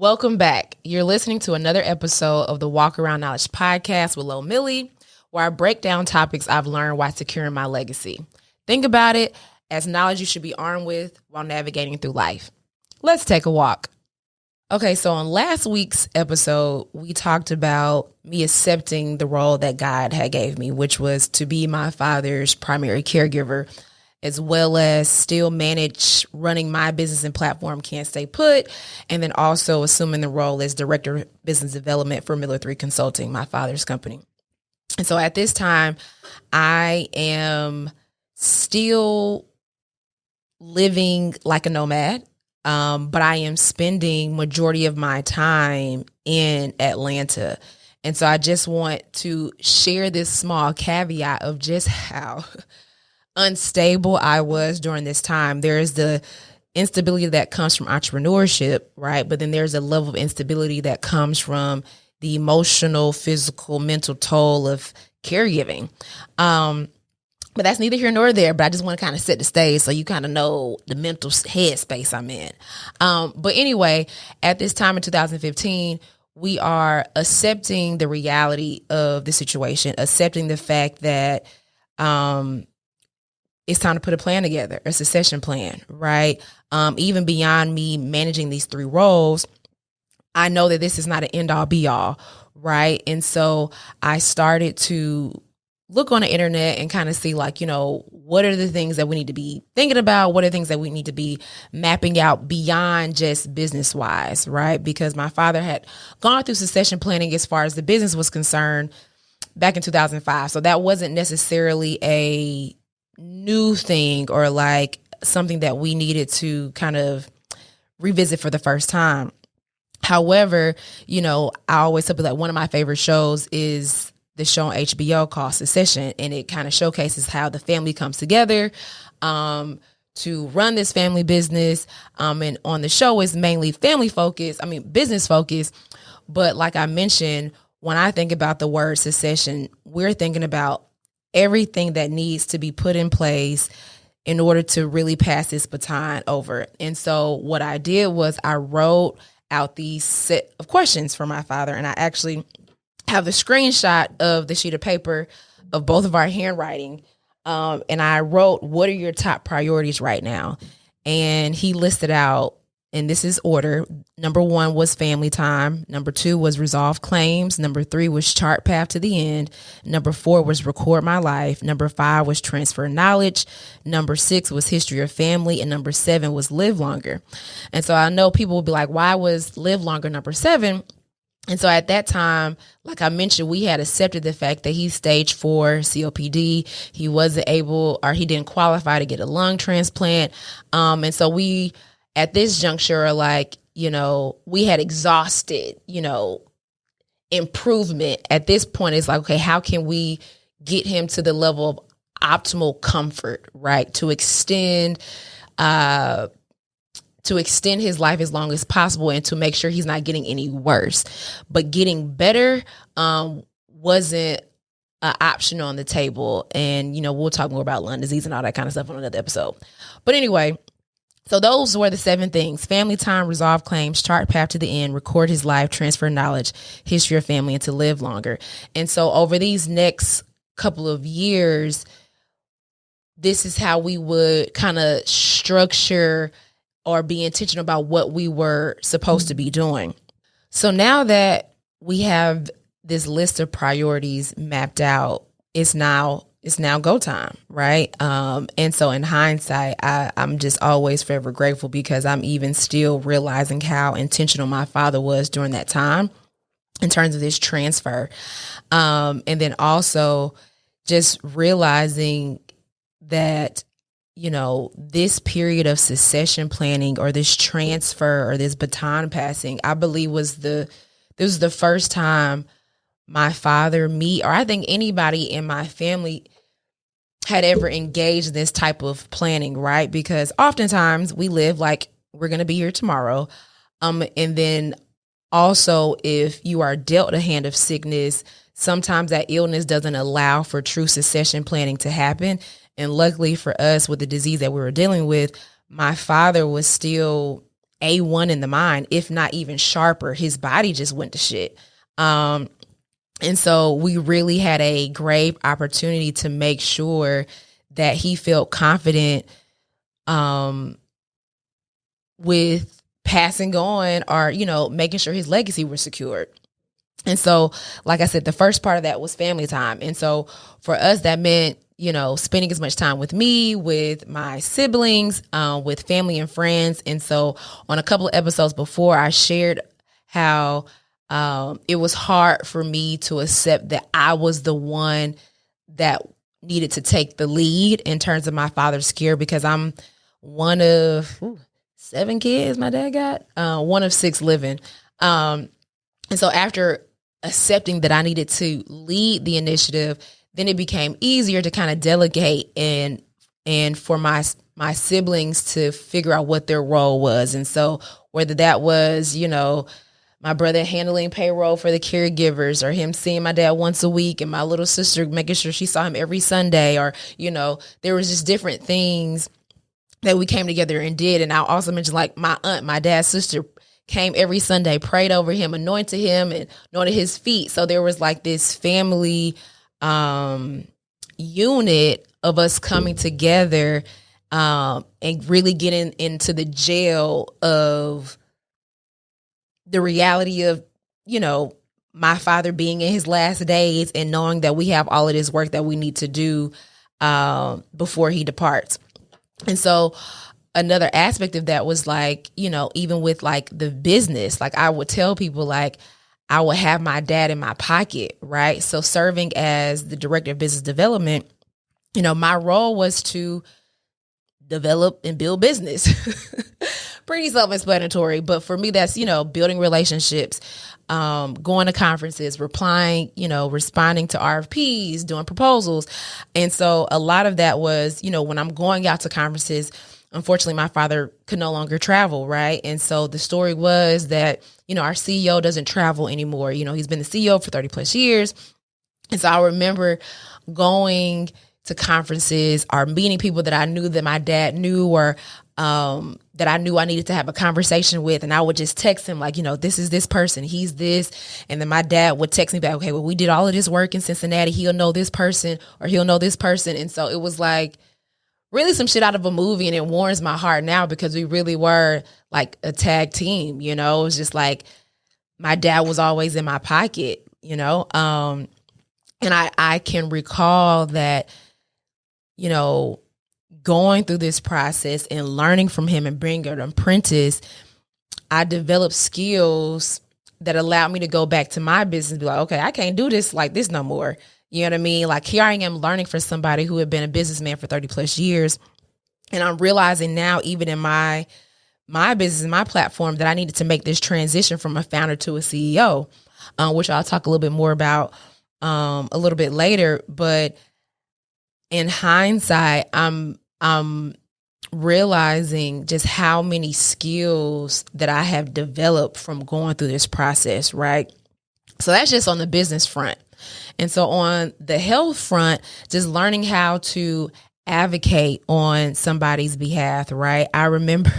Welcome back. You're listening to another episode of the Walk Around Knowledge podcast with Lil Millie, where I break down topics I've learned while securing my legacy. Think about it as knowledge you should be armed with while navigating through life. Let's take a walk. Okay, so on last week's episode, we talked about me accepting the role that God had gave me, which was to be my father's primary caregiver, as well as still manage running my business and platform Can't Stay Put, and then also assuming the role as Director of Business Development for Miller 3 Consulting, my father's company. And so at this time, I am still living like a nomad. But I am spending majority of my time in Atlanta. And so I just want to share this small caveat of just how unstable I was during this time. There is the instability that comes from entrepreneurship, right? But then there's a level of instability that comes from the emotional, physical, mental toll of caregiving. But that's neither here nor there, but I just want to kind of set the stage so you kind of know the mental headspace I'm in. But anyway, at this time in 2015, we are accepting the reality of the situation, accepting the fact that it's time to put a plan together, a succession plan, right? Even beyond me managing these three roles, I know that this is not an end all be all, right? And so I started to look on the internet and kind of see what are the things that we need to be thinking about? What are the things that we need to be mapping out beyond just business wise, right? Because my father had gone through succession planning as far as the business was concerned back in 2005. So that wasn't necessarily a new thing or like something that we needed to kind of revisit for the first time. However, I always tell people that one of my favorite shows is the show on HBO called Succession, and it kind of showcases how the family comes together to run this family business. And on the show is mainly business focused. But like I mentioned, when I think about the word succession, we're thinking about everything that needs to be put in place in order to really pass this baton over. And so what I did was I wrote out these set of questions for my father, and I actually have a screenshot of the sheet of paper of both of our handwriting. And I wrote, what are your top priorities right now? And he listed out, and this is order. Number 1 was family time. Number 2 was resolve claims. Number 3 was chart path to the end. Number 4 was record my life. Number 5 was transfer knowledge. Number 6 was history of family. And number 7 was live longer. And so I know people will be like, why was live longer number 7? And so at that time, like I mentioned, we had accepted the fact that he's stage 4 COPD. He wasn't able, or he didn't qualify to get a lung transplant. And so we, at this juncture, are like, we had exhausted, improvement. At this point, it's like, okay, how can we get him to the level of optimal comfort, right? To extend his life as long as possible and to make sure he's not getting any worse. But getting better wasn't an option on the table. And, we'll talk more about lung disease and all that kind of stuff on another episode. But anyway, so those were the 7 things: family time, resolve claims, chart path to the end, record his life, transfer knowledge, history of family, and to live longer. And so over these next couple of years, this is how we would kind of structure or be intentional about what we were supposed to be doing. So now that we have this list of priorities mapped out, it's now go time, right? And so in hindsight, I'm just always forever grateful because I'm even still realizing how intentional my father was during that time in terms of this transfer. And then also just realizing that this period of succession planning or this transfer or this baton passing, I believe this was the first time my father, me, or I think anybody in my family had ever engaged in this type of planning, right? Because oftentimes we live like we're going to be here tomorrow. And then also if you are dealt a hand of sickness, sometimes that illness doesn't allow for true succession planning to happen. And luckily for us, with the disease that we were dealing with, my father was still A1 in the mind, if not even sharper. His body just went to shit. And so we really had a great opportunity to make sure that he felt confident with passing on, or, making sure his legacy was secured. And so, like I said, the first part of that was family time. And so for us, that meant, spending as much time with me, with my siblings, with family and friends. And so on a couple of episodes before, I shared how it was hard for me to accept that I was the one that needed to take the lead in terms of my father's care, because I'm one of 7 kids my dad got, one of 6 living. And so after accepting that I needed to lead the initiative, then it became easier to kind of delegate and for my siblings to figure out what their role was. And so whether that was, my brother handling payroll for the caregivers, or him seeing my dad once a week, and my little sister making sure she saw him every Sunday, or, there was just different things that we came together and did. And I'll also mention, like, my aunt, my dad's sister, came every Sunday, prayed over him, anointed him, and anointed his feet. So there was like this family unit of us coming together and really getting into the jail of the reality of, my father being in his last days, and knowing that we have all of this work that we need to do before he departs. And so another aspect of that was, like, even with like the business, like I would tell people, like, I would have my dad in my pocket, right? So serving as the director of business development, my role was to develop and build business. Pretty self-explanatory, but for me, that's, building relationships, going to conferences, replying, responding to RFPs, doing proposals. And so a lot of that was, when I'm going out to conferences, unfortunately, my father could no longer travel, right? And so the story was that, our CEO doesn't travel anymore. He's been the CEO for 30 plus years. And so I remember going to conferences or meeting people that I knew that my dad knew, or that I knew I needed to have a conversation with. And I would just text him, like, this is this person, he's this. And then my dad would text me back, okay, well, we did all of this work in Cincinnati. He'll know this person, or he'll know this person. And so it was like really some shit out of a movie. And it warms my heart now, because we really were like a tag team. It was just like my dad was always in my pocket, and I can recall that, going through this process and learning from him and being an apprentice, I developed skills that allowed me to go back to my business and be like, okay, I can't do this like this no more. You know what I mean? Like, here I am learning from somebody who had been a businessman for 30 plus years. And I'm realizing now, even in my business and my platform, that I needed to make this transition from a founder to a CEO, which I'll talk a little bit more about a little bit later. But in hindsight, I'm realizing just how many skills that I have developed from going through this process, right? So that's just on the business front. And so on the health front, just learning how to advocate on somebody's behalf, right? I remember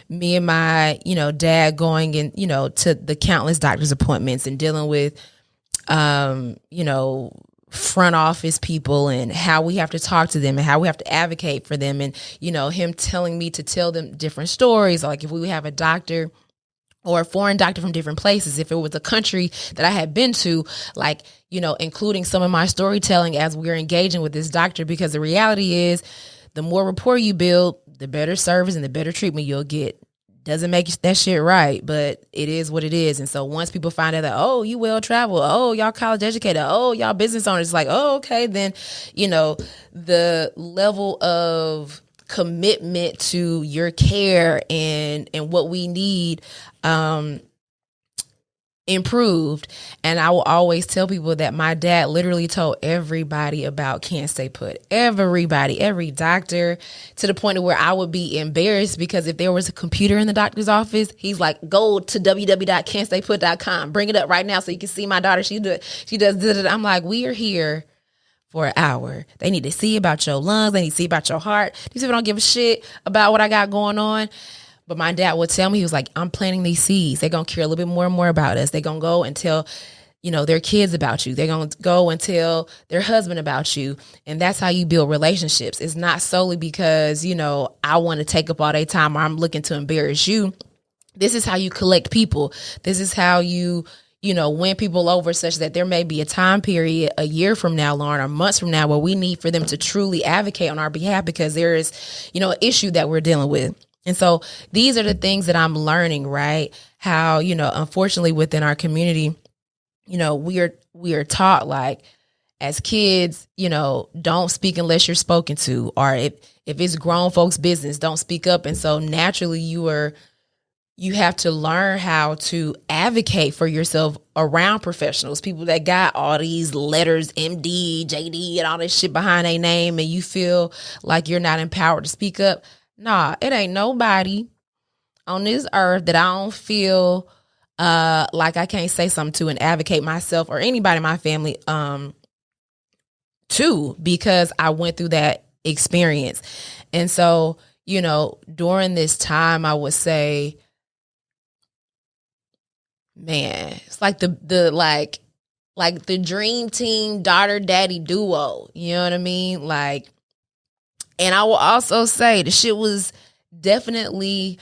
me and my, dad going and, to the countless doctor's appointments and dealing with, front office people, and how we have to talk to them and how we have to advocate for them. And, him telling me to tell them different stories. Like, if we have a doctor or a foreign doctor from different places, if it was a country that I had been to, like, including some of my storytelling as we're engaging with this doctor, because the reality is the more rapport you build, the better service and the better treatment you'll get. Doesn't make that shit right, but it is what it is. And so once people find out that, oh, you well traveled, oh, y'all college educated, oh, y'all business owners, like, oh, okay, then, the level of commitment to your care and what we need improved. And I will always tell people that my dad literally told everybody about Can't Stay Put. Everybody, every doctor, to the point of where I would be embarrassed, because if there was a computer in the doctor's office, he's like, go to www.can'tstayput.com. Bring it up right now so you can see my daughter. She does. I'm like, we are here for an hour. They need to see about your lungs. They need to see about your heart. These people don't give a shit about what I got going on. But my dad would tell me, he was like, I'm planting these seeds. They're going to care a little bit more and more about us. They're going to go and tell, their kids about you. They're going to go and tell their husband about you. And that's how you build relationships. It's not solely because, I want to take up all their time or I'm looking to embarrass you. This is how you collect people. This is how you win people over, such that there may be a time period a year from now, Lauren, or months from now, where we need for them to truly advocate on our behalf because there is, an issue that we're dealing with. And so these are the things that I'm learning, right? How, unfortunately within our community, we are taught, like, as kids, don't speak unless you're spoken to, or if it's grown folks' business, don't speak up. And so naturally you have to learn how to advocate for yourself around professionals, people that got all these letters, MD, JD, and all this shit behind their name, and you feel like you're not empowered to speak up. Nah, it ain't nobody on this earth that I don't feel like I can't say something to and advocate myself or anybody in my family to, because I went through that experience. And so, during this time, I would say, man, it's like the dream team daughter daddy duo. You know what I mean? Like, and I will also say the shit was definitely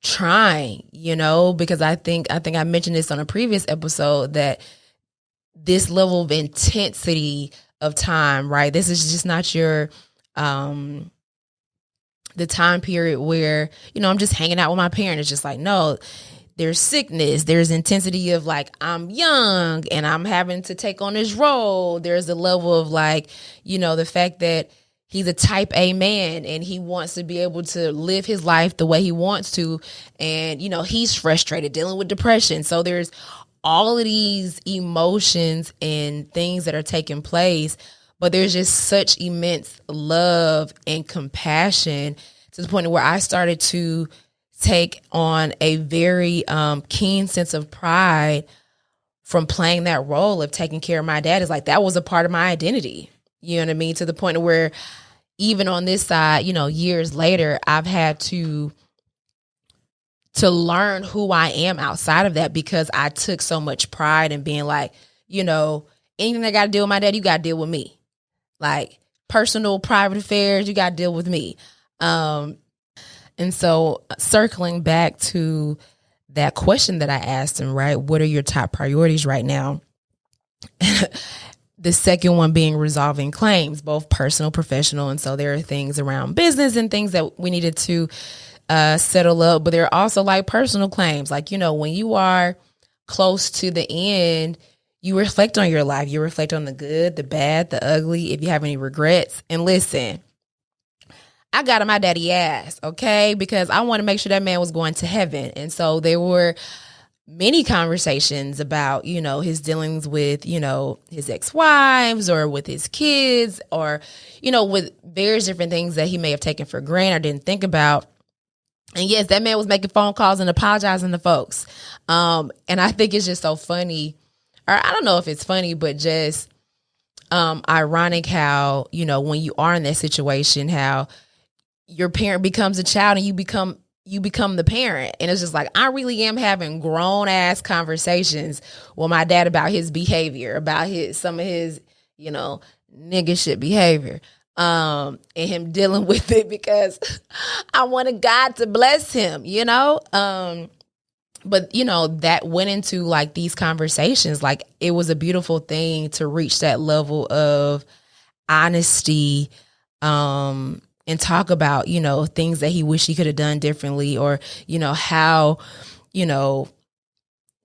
trying, because I think I mentioned this on a previous episode, that this level of intensity of time, right? This is just not your the time period where, I'm just hanging out with my parents. It's just like, no, there's sickness. There's intensity of, like, I'm young and I'm having to take on this role. There's a level of, like, the fact that he's a type A man and he wants to be able to live his life the way he wants to. And, he's frustrated, dealing with depression. So there's all of these emotions and things that are taking place. But there's just such immense love and compassion to the point where I started to take on a very keen sense of pride from playing that role of taking care of my dad. Is like, that was a part of my identity. You know what I mean? To the point where even on this side, years later, I've had to learn who I am outside of that, because I took so much pride in being like, anything that got to deal with my dad, you got to deal with me. Like, personal, private affairs, you got to deal with me. And so circling back to that question that I asked him, right? What are your top priorities right now? The second one being resolving claims, both personal, professional. And so there are things around business and things that we needed to settle up. But there are also, like, personal claims. Like, when you are close to the end, you reflect on your life. You reflect on the good, the bad, the ugly, if you have any regrets. And listen, I got on my daddy ass, okay? Because I want to make sure that man was going to heaven. And so there were many conversations about, his dealings with, his ex-wives or with his kids, or, with various different things that he may have taken for granted or didn't think about. And yes, that man was making phone calls and apologizing to folks. And I think it's just so funny, or I don't know if it's funny, but just ironic how, when you are in that situation, how your parent becomes a child and you become the parent. And it's just like, I really am having grown ass conversations with my dad about his behavior, about some of his, nigga shit behavior. And him dealing with it because I wanted God to bless him, But, that went into, like, these conversations. Like, it was a beautiful thing to reach that level of honesty, and talk about, things that he wished he could have done differently, or, how,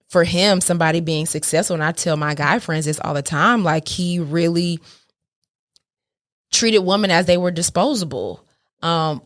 for him, somebody being successful. And I tell my guy friends this all the time, like, he really treated women as they were disposable. And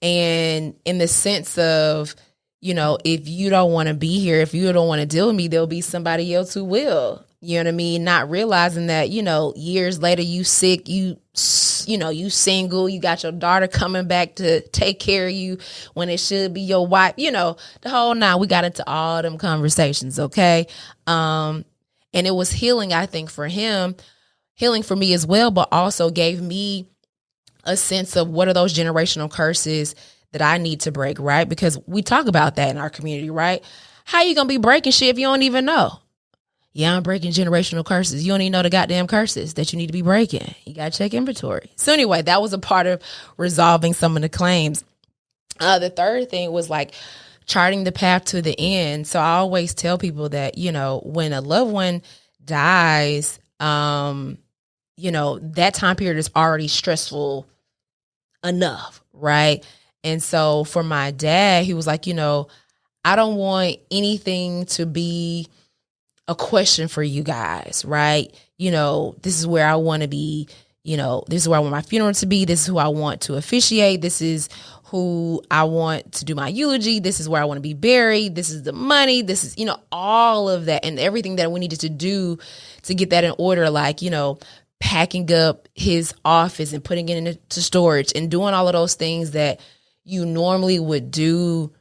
in the sense of, if you don't want to be here, if you don't want to deal with me, there'll be somebody else who will. You know what I mean? Not realizing that, years later, you sick, you single, you got your daughter coming back to take care of you when it should be your wife, the whole nine. We got into all them conversations. Okay. And it was healing, I think, for him, healing for me as well, but also gave me a sense of what are those generational curses that I need to break, right? Because we talk about that in our community, right? How you going to be breaking shit if you don't even know? Yeah, I'm breaking generational curses. You don't even know the goddamn curses that you need to be breaking. You got to check inventory. So anyway, that was a part of resolving some of the claims. The third thing was like charting the path to the end. So I always tell people that, when a loved one dies, that time period is already stressful enough, right? And so for my dad, he was like, I don't want anything to be a question for you guys, right? This is where I want to be, this is where I want my funeral to be. This is who I want to officiate. This is who I want to do my eulogy. This is where I want to be buried. This is the money. This is, all of that and everything that we needed to do to get that in order. Like, packing up his office and putting it into storage and doing all of those things that you normally would do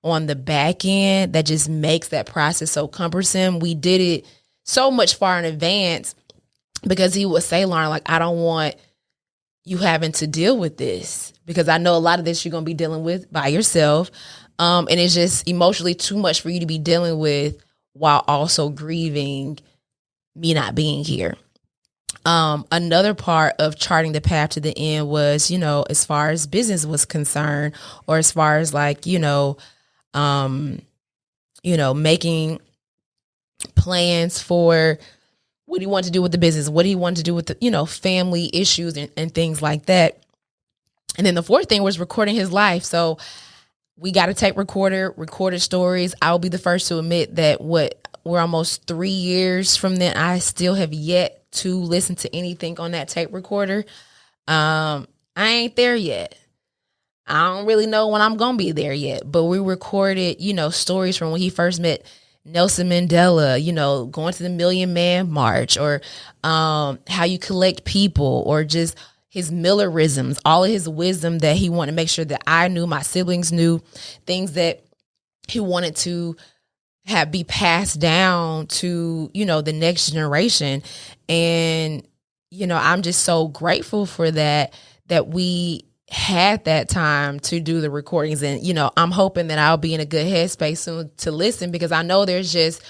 on the back end that just makes that process so cumbersome. We did it so much far in advance because he would say, Lauren, like, I don't want you having to deal with this because I know a lot of this you're going to be dealing with by yourself. And it's just emotionally too much for you to be dealing with while also grieving me not being here. Another part of charting the path to the end was, as far as business was concerned, or as far as like, making plans for what he wanted to do with the business, what he wanted to do with the, family issues and things like that. And then the fourth thing was recording his life. So we got a tape recorder, recorded stories. I'll be the first to admit that we're almost 3 years from then. I still have yet to listen to anything on that tape recorder. I ain't there yet. I don't really know when I'm going to be there yet, but we recorded, stories from when he first met Nelson Mandela, going to the Million Man March, or how you collect people, or just his Millerisms, all of his wisdom that he wanted to make sure that I knew, my siblings knew, things that he wanted to be passed down to, the next generation. And, I'm just so grateful for that we had that time to do the recordings. And, I'm hoping that I'll be in a good headspace soon to listen, because I know there's just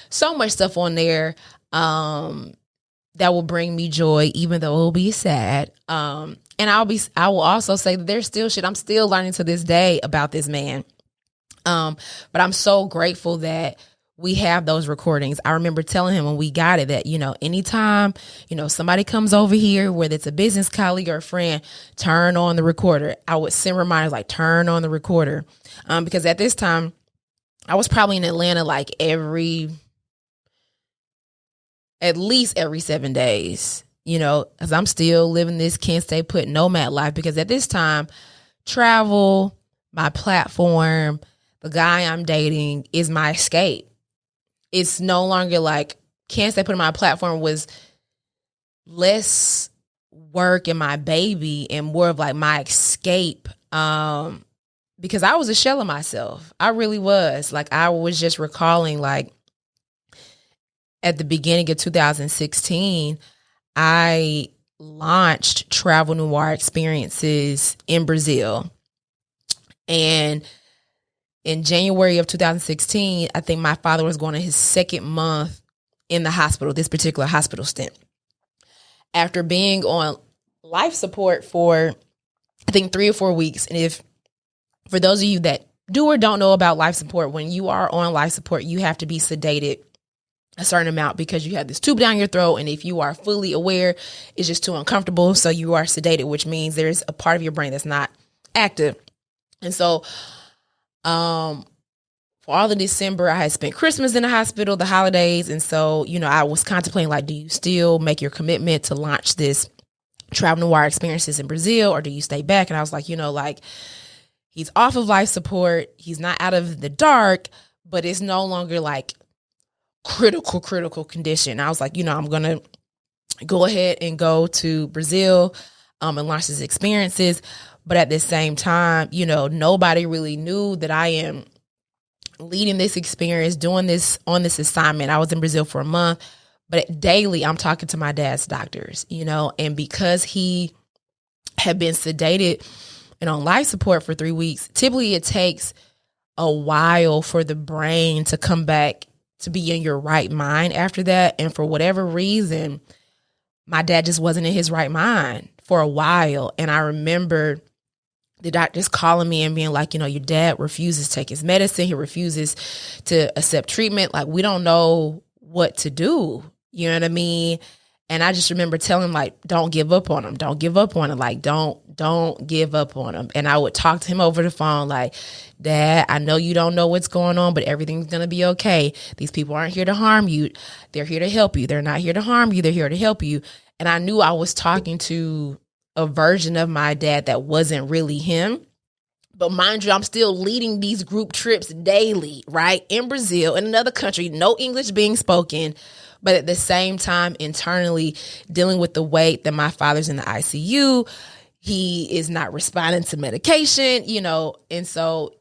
so much stuff on there that will bring me joy, even though it'll be sad. And I will also say that there's still shit I'm still learning to this day about this man. But I'm so grateful that we have those recordings. I remember telling him when we got it that, anytime, somebody comes over here, whether it's a business colleague or a friend, turn on the recorder. I would send reminders like, turn on the recorder. Because at this time, I was probably in Atlanta like at least every 7 days, because I'm still living this can't stay put nomad life. Because at this time, travel, my platform, the guy I'm dating is my escape. It's no longer like can't stay put on my platform was less work and my baby and more of like my escape. Because I was a shell of myself. I really was. Like, I was just recalling, like, at the beginning of 2016, I launched Travel Noir Experiences in Brazil. And in January of 2016, I think my father was going to his second month in the hospital, this particular hospital stint. After being on life support for, I think, 3 or 4 weeks. And for those of you that do or don't know about life support, when you are on life support, you have to be sedated a certain amount because you have this tube down your throat. And if you are fully aware, it's just too uncomfortable. So you are sedated, which means there's a part of your brain that's not active. And so, for all of December, I had spent Christmas in the hospital, the holidays. And so, I was contemplating, like, do you still make your commitment to launch this Travel Noir Experiences in Brazil, or do you stay back? And I was like, he's off of life support. He's not out of the dark, but it's no longer like critical condition. I was like, I'm going to go ahead and go to Brazil and launch these experiences. But at the same time, nobody really knew that I am leading this experience, doing this on this assignment. I was in Brazil for a month, but daily I'm talking to my dad's doctors, and because he had been sedated and on life support for 3 weeks, typically it takes a while for the brain to come back to be in your right mind after that. And for whatever reason, my dad just wasn't in his right mind for a while. And I remember the doctors calling me and being like, your dad refuses to take his medicine. He refuses to accept treatment. Like, we don't know what to do. You know what I mean? And I just remember telling him, like, don't give up on him. Don't give up on him. Like, don't give up on him. And I would talk to him over the phone like, Dad, I know you don't know what's going on, but everything's going to be okay. These people aren't here to harm you. They're here to help you. They're not here to harm you. They're here to help you. And I knew I was talking to a version of my dad that wasn't really him. But mind you, I'm still leading these group trips daily, right? In Brazil, in another country, no English being spoken. But at the same time, internally dealing with the weight that my father's in the ICU. He is not responding to medication, And so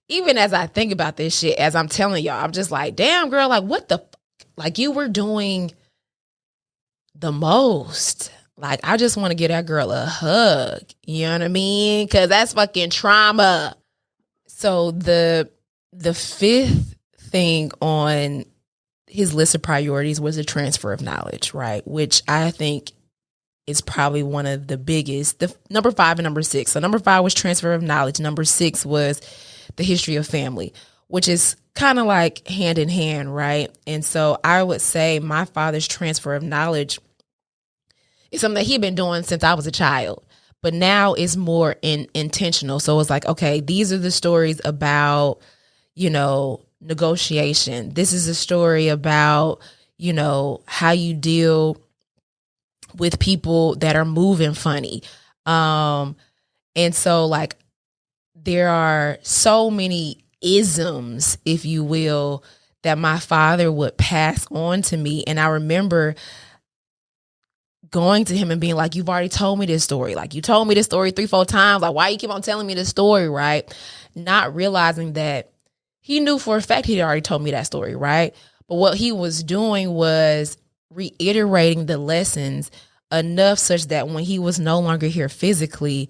even as I think about this shit, as I'm telling y'all, I'm just like, damn, girl, like, what the fuck? Like, you were doing the most. Like, I just want to give that girl a hug. You know what I mean? Because that's fucking trauma. So the fifth thing on his list of priorities was the transfer of knowledge, right? Which I think is probably one of the biggest. The number 5 and number 6. So number 5 was transfer of knowledge. Number 6 was the history of family, which is kind of like hand in hand, right? And so I would say my father's transfer of knowledge is something that he'd been doing since I was a child, but now it's more intentional. So it's like, okay, these are the stories about, negotiation. This is a story about, how you deal with people that are moving funny. And so like, there are so many isms, if you will, that my father would pass on to me. And I remember going to him and being like, you've already told me this story. Like, you told me this story 3-4 times. Like, why you keep on telling me this story, right? Not realizing that he knew for a fact he'd already told me that story, right? But what he was doing was reiterating the lessons enough such that when he was no longer here physically,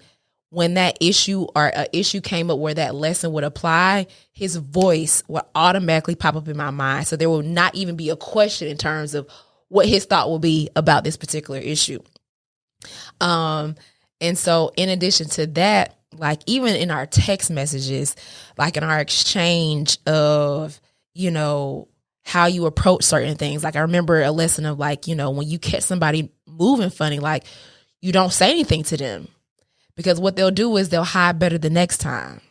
when that issue or an issue came up where that lesson would apply, his voice would automatically pop up in my mind. So there will not even be a question in terms of what his thought will be about this particular issue. And so in addition to that, like even in our text messages, like in our exchange of, how you approach certain things. Like I remember a lesson of like, when you catch somebody moving funny, like you don't say anything to them because what they'll do is they'll hide better the next time.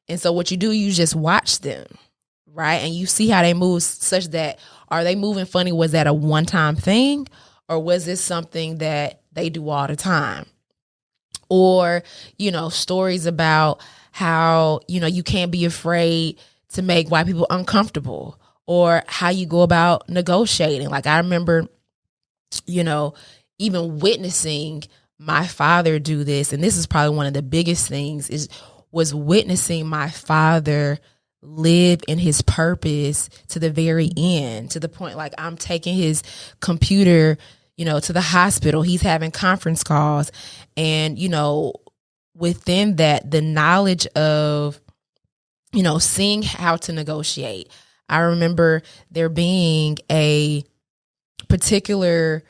And so what you do, you just watch them, right? And you see how they move such that, are they moving funny? Was that a one-time thing? Or was this something that they do all the time? Or, stories about how, you can't be afraid to make white people uncomfortable, or how you go about negotiating. Like I remember, even witnessing my father do this. And this is probably one of the biggest things was witnessing my father live in his purpose to the very end, to the point like I'm taking his computer, to the hospital. He's having conference calls. And, within that, the knowledge of, seeing how to negotiate. I remember there being a particular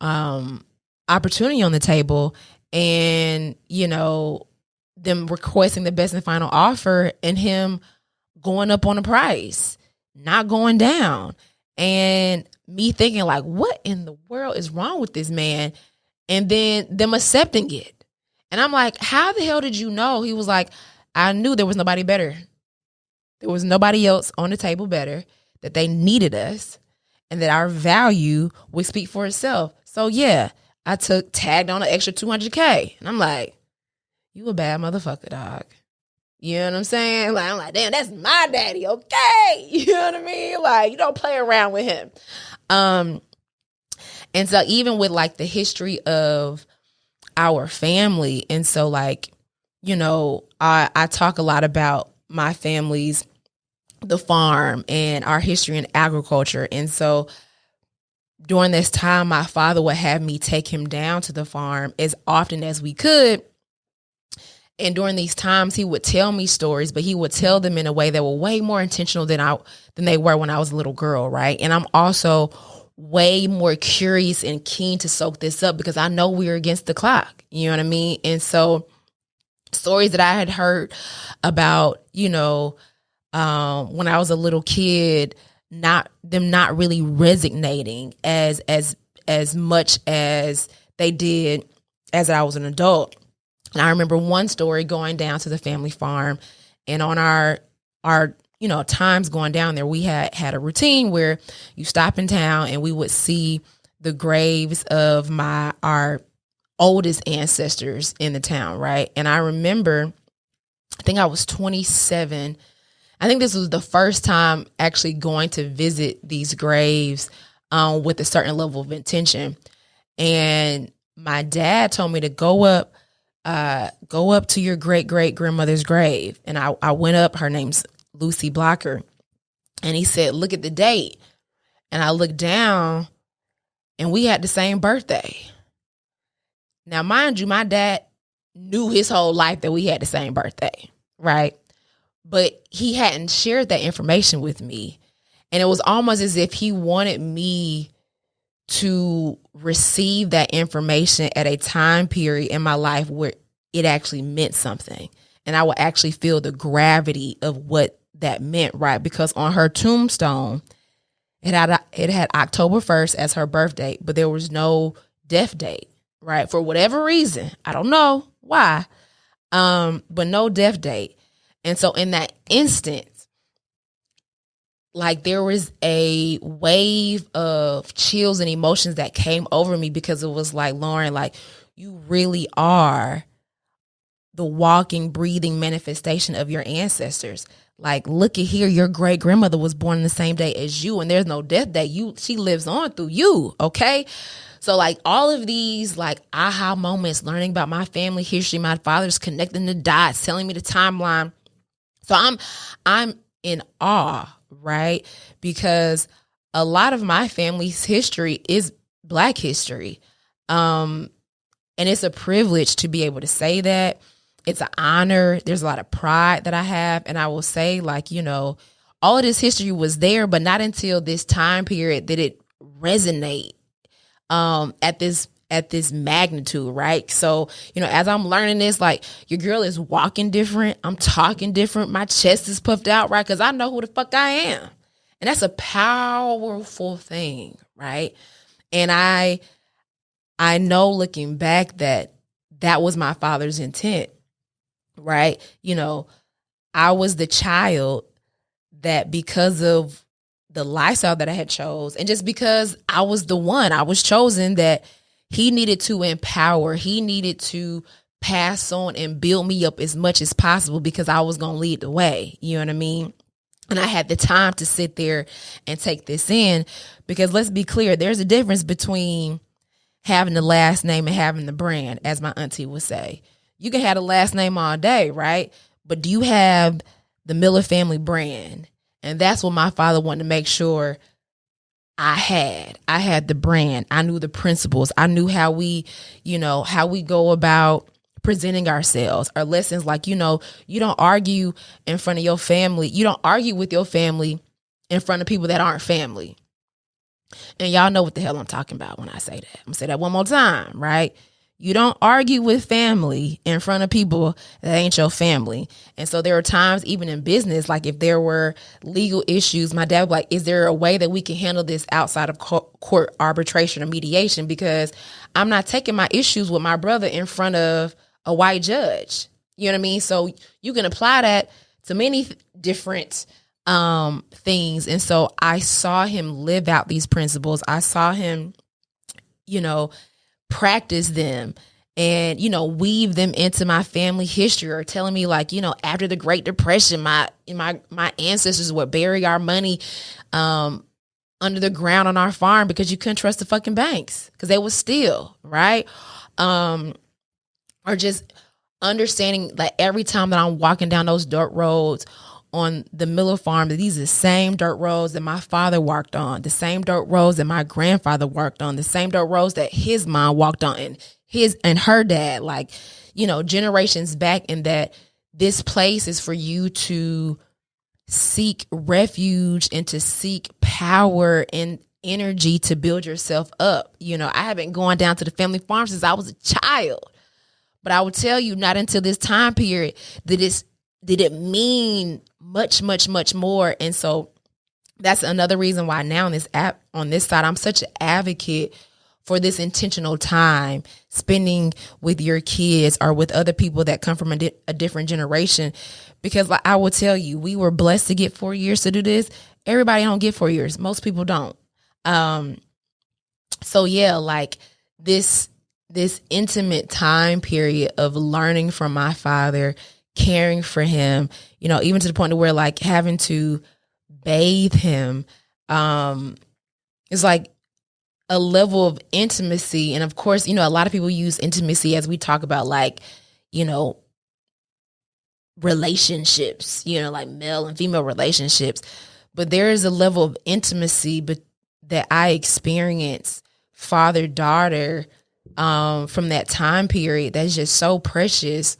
opportunity on the table and, them requesting the best and final offer and him going up on the price, not going down. And me thinking like, what in the world is wrong with this man? And then them accepting it. And I'm like, how the hell did you know? He was like, I knew there was nobody better. There was nobody else on the table better, that they needed us, and that our value would speak for itself. So yeah, I tagged on an extra $200K. And I'm like, you a bad motherfucker, dog. You know what I'm saying? Like, I'm like, damn, that's my daddy, okay? You know what I mean? Like, you don't play around with him. And so even with like the history of our family, and so like, I talk a lot about my family's, the farm and our history in agriculture. And so during this time, my father would have me take him down to the farm as often as we could. And during these times, he would tell me stories, but he would tell them in a way that were way more intentional than they were when I was a little girl, right? And I'm also way more curious and keen to soak this up because I know we're against the clock. You know what I mean? And so stories that I had heard about, when I was a little kid, not really resonating as much as they did as I was an adult. And I remember one story going down to the family farm, and on our times going down there, we had a routine where you stop in town and we would see the graves of our oldest ancestors in the town, right? And I remember, I think I was 27. I think this was the first time actually going to visit these graves with a certain level of intention. And my dad told me to go up to your great-great-grandmother's grave. And I went up, her name's Lucy Blocker. And he said, look at the date. And I looked down and we had the same birthday. Now, mind you, my dad knew his whole life that we had the same birthday, right? But he hadn't shared that information with me. And it was almost as if he wanted me to receive that information at a time period in my life where it actually meant something. And I would actually feel the gravity of what that meant, right? Because on her tombstone, it had October 1st as her birthday, but there was no death date, right? For whatever reason. I don't know why, but no death date. And so in that instance, like there was a wave of chills and emotions that came over me because it was like, Lauren, like you really are the walking, breathing manifestation of your ancestors. Like, look at here, your great grandmother was born on the same day as you, and there's no death day. She lives on through you. Okay. So like all of these like aha moments, learning about my family history, my father's connecting the dots, telling me the timeline. So I'm in awe, right? Because a lot of my family's history is Black history. And it's a privilege to be able to say that. It's an honor. There's a lot of pride that I have. And I will say, like, all of this history was there, but not until this time period did it resonate at this magnitude, right? So, as I'm learning this, like your girl is walking different. I'm talking different. My chest is puffed out, right? Because I know who the fuck I am. And that's a powerful thing, right? And I know looking back that was my father's intent, right? I was the child that because of the lifestyle that I had chose, and just because I was the one, I was chosen, that he needed to empower, he needed to pass on and build me up as much as possible because I was going to lead the way. You know what I mean? And I had the time to sit there and take this in, because let's be clear, there's a difference between having the last name and having the brand, as my auntie would say. You can have the last name all day, right? But do you have the Miller family brand? And that's what my father wanted to make sure I had the brand. I knew the principles. I knew how we go about presenting ourselves. Our lessons, like, you don't argue in front of your family. You don't argue with your family in front of people that aren't family. And y'all know what the hell I'm talking about when I say that. I'm gonna say that one more time, right? You don't argue with family in front of people that ain't your family. And so there are times, even in business, like if there were legal issues, my dad would be like, is there a way that we can handle this outside of court arbitration or mediation? Because I'm not taking my issues with my brother in front of a white judge. You know what I mean? So you can apply that to many different things. And so I saw him live out these principles. I saw him, practice them and, weave them into my family history, or telling me like, after the Great Depression, my ancestors would bury our money under the ground on our farm because you couldn't trust the fucking banks because they would steal, right? Or just understanding that every time that I'm walking down those dirt roads on the Miller farm, that these are the same dirt roads that my father walked on, the same dirt roads that my grandfather walked on, the same dirt roads that his mom walked on, and her dad, like, generations back, and that this place is for you to seek refuge and to seek power and energy to build yourself up. I haven't gone down to the family farm since I was a child, but I will tell you, not until this time period did it mean much, much, much more. And so that's another reason why now on this side, I'm such an advocate for this intentional time spending with your kids or with other people that come from a different generation. Because I will tell you, we were blessed to get 4 years to do this. Everybody don't get 4 years. Most people don't. So yeah, like this intimate time period of learning from my father, caring for him, even to the point of where like having to bathe him, is like a level of intimacy. And of course, a lot of people use intimacy as we talk about like, relationships, like male and female relationships. But there is a level of intimacy that I experience father-daughter from that time period that's just so precious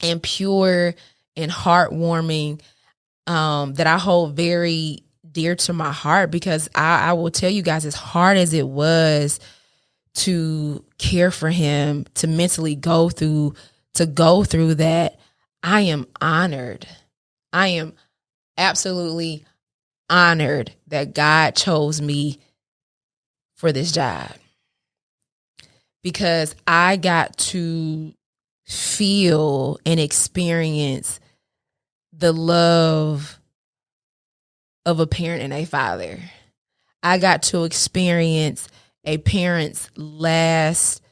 and pure and heartwarming, that I hold very dear to my heart. Because I will tell you guys, as hard as it was to care for him, to mentally go through that, I am honored. I am absolutely honored that God chose me for this job, because I got to feel and experience the love of a parent and a father. I got to experience a parent's last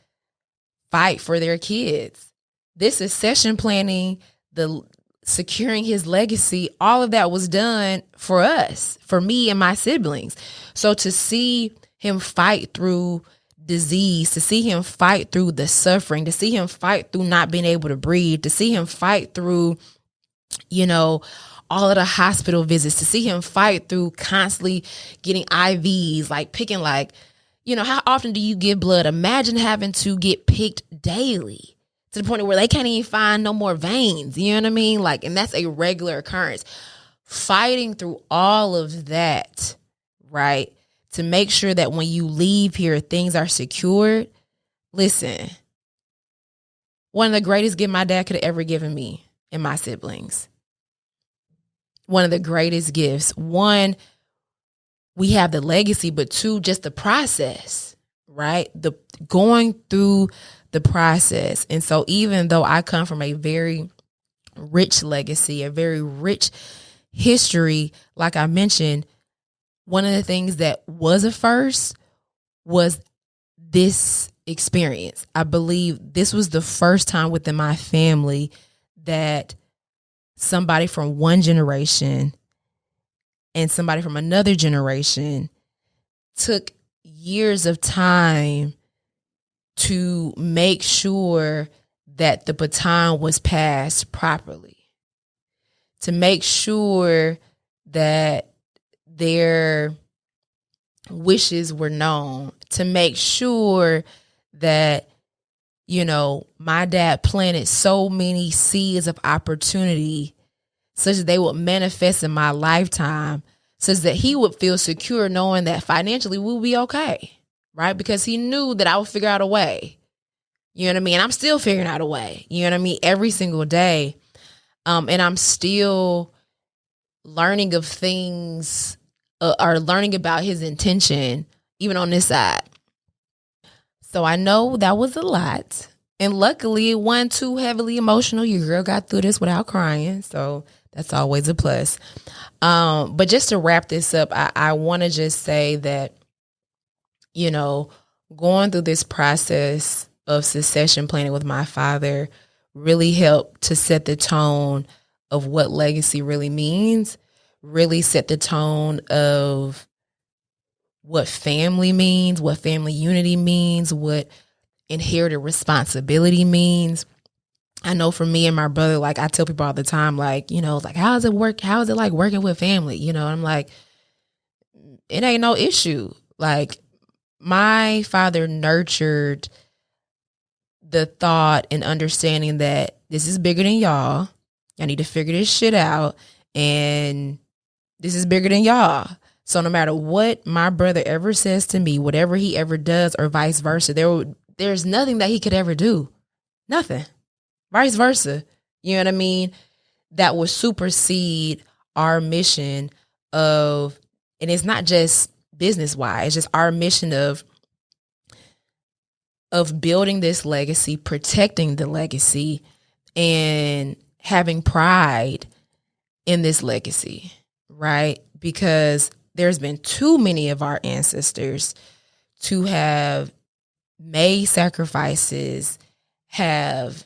fight for their kids. This succession planning, the securing his legacy, all of that was done for us, for me and my siblings. So to see him fight through disease, to see him fight through the suffering, to see him fight through not being able to breathe, to see him fight through, all of the hospital visits, to see him fight through constantly getting IVs, like picking, like, how often do you give blood? Imagine having to get picked daily to the point where they can't even find no more veins. You know what I mean? Like, and that's a regular occurrence. Fighting through all of that, right? To make sure that when you leave here, things are secured. Listen, one of the greatest gifts my dad could have ever given me and my siblings. One of the greatest gifts. One, we have the legacy, but two, just the process, right? The going through the process. And so even though I come from a very rich legacy, a very rich history, like I mentioned, one of the things that was a first was this experience. I believe this was the first time within my family that somebody from one generation and somebody from another generation took years of time to make sure that the baton was passed properly, to make sure that their wishes were known, to make sure that, my dad planted so many seeds of opportunity such that they would manifest in my lifetime, such that he would feel secure knowing that financially we'll be okay, right? Because he knew that I would figure out a way. You know what I mean? I'm still figuring out a way, you know what I mean? Every single day. And I'm still learning of things or learning about his intention, even on this side. So I know that was a lot. And luckily, it wasn't too heavily emotional. Your girl got through this without crying. So that's always a plus. But just to wrap this up, I want to just say that, going through this process of succession planning with my father really helped to set the tone of what legacy really means, really set the tone of what family means, what family unity means, what inherited responsibility means. I know for me and my brother, like I tell people all the time, like, you know, like, how does it work? How is it like working with family? You know, I'm like, it ain't no issue. Like, my father nurtured the thought and understanding that this is bigger than y'all. I need to figure this shit out. And this is bigger than y'all. So no matter what my brother ever says to me, whatever he ever does or vice versa, there's nothing that he could ever do. Nothing. Vice versa. You know what I mean? That would supersede our mission of, and it's not just business wise, it's just our mission of building this legacy, protecting the legacy, and having pride in this legacy, right? Because there's been too many of our ancestors to have made sacrifices, have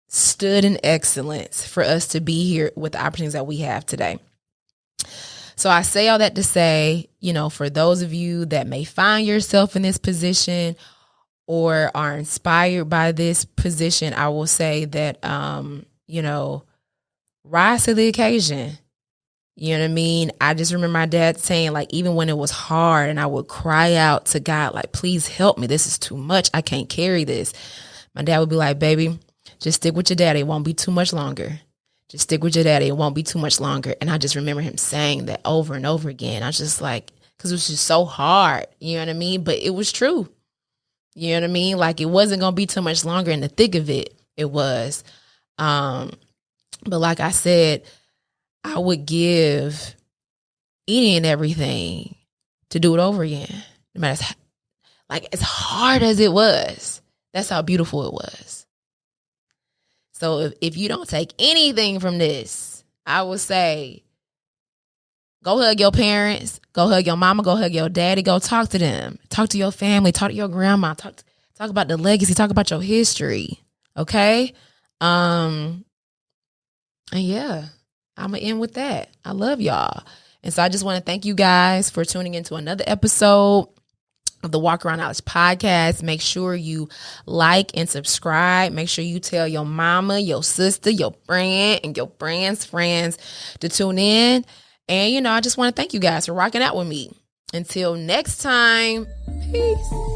stood in excellence for us to be here with the opportunities that we have today. So I say all that to say, you know, for those of you that may find yourself in this position or are inspired by this position, I will say that, you know, rise to the occasion. You know what I mean? I just remember my dad saying, like, even when it was hard and I would cry out to God, like, please help me. This is too much. I can't carry this. My dad would be like, baby, just stick with your daddy. It won't be too much longer. Just stick with your daddy. It won't be too much longer. And I just remember him saying that over and over again. I was just like, because it was just so hard. You know what I mean? But it was true. You know what I mean? Like, it wasn't going to be too much longer in the thick of it. It was. But like I said, I would give any and everything to do it over again. No matter, like, as hard as it was, that's how beautiful it was. So if you don't take anything from this, I would say, go hug your parents, go hug your mama, go hug your daddy, go talk to them, talk to your family, talk to your grandma, talk about the legacy, talk about your history. Okay. And yeah, I'm going to end with that. I love y'all. And so I just want to thank you guys for tuning into another episode of the Walk Around Knowledge podcast. Make sure you like and subscribe. Make sure you tell your mama, your sister, your friend, and your friend's friends to tune in. And, you know, I just want to thank you guys for rocking out with me. Until next time, peace.